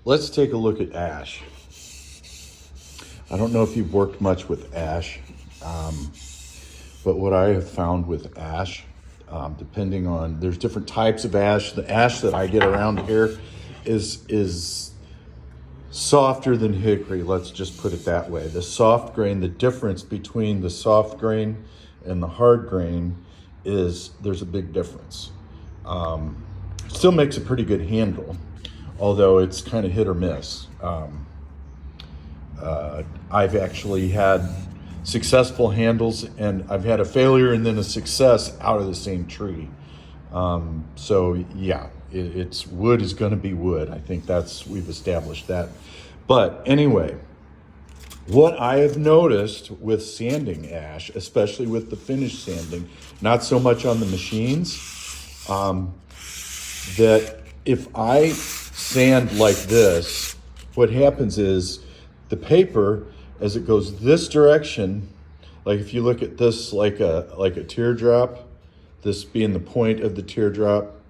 Let's take a look at ash. I don't know if you've worked much with ash, but what I have found with ash, depending on, there's different types of ash. The ash that I get around here is softer than hickory, let's just put it that way. The soft grain, the difference between the soft grain and the hard grain is there's a big difference. Still makes a pretty good handle, although it's kind of hit or miss. I've actually had successful handles, and I've had a failure and then a success out of the same tree. So yeah, it's wood is going to be wood. I think we've established that. But anyway, what I have noticed with sanding ash, especially with the finish sanding, not so much on the machines, that if I sand like this, what happens is the paper, as it goes this direction, like if you look at this like a teardrop, this being the point of the teardrop,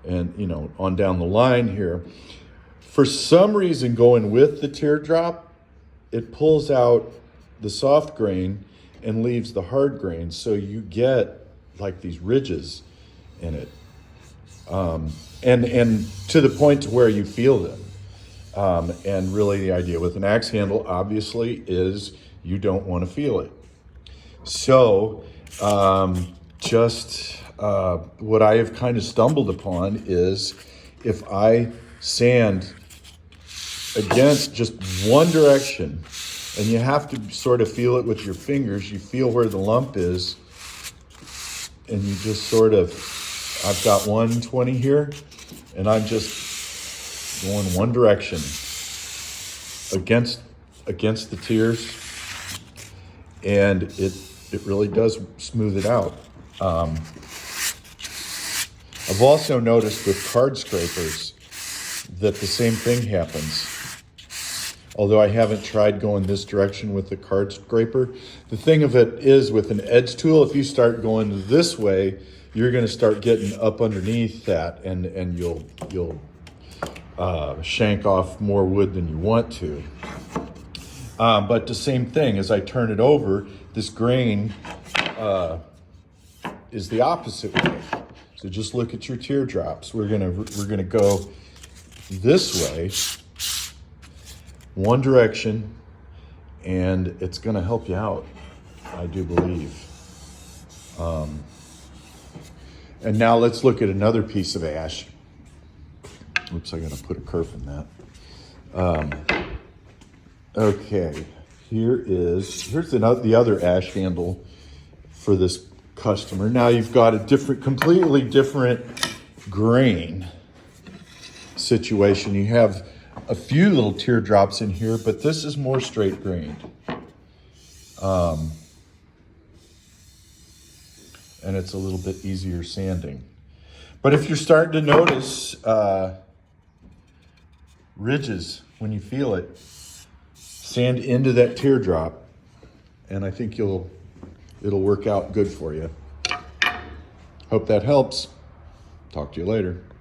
and on down the line here, for some reason going with the teardrop, it pulls out the soft grain and leaves the hard grain, so you get like these ridges in it, and to the point to where you feel them. And really the idea with an axe handle, obviously, is you don't want to feel it. So what I have kind of stumbled upon is if I sand against just one direction, and you have to sort of feel it with your fingers, you feel where the lump is, and you just sort of, I've got 120 here, and I'm just going one direction against the tears, and it really does smooth it out. I've also noticed with card scrapers that the same thing happens. Although I haven't tried going this direction with the card scraper. The thing of it is, with an edge tool, if you start going this way, you're going to start getting up underneath that, and you'll shank off more wood than you want to. But the same thing, as I turn it over, this grain is the opposite way. So just look at your teardrops. We're gonna go this way, one direction, and it's gonna help you out, I do believe. And now let's look at another piece of ash. Oops, I gotta put a kerf in that. Okay, here's the other ash handle for this customer. Now you've got a completely different grain situation. You have a few little teardrops in here, but this is more straight grained. And it's a little bit easier sanding. But if you're starting to notice ridges when you feel it, sand into that teardrop, and I think it'll work out good for you. Hope that helps. Talk to you later.